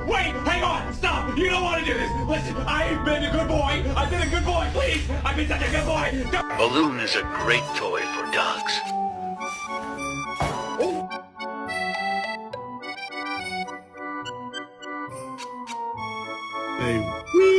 Wait, hang on, stop! You don't want to do this! Listen, I've been a good boy! I've been a good boy, please! I've been such a good boy! Balloon is a great toy for dogs. Hey, wee!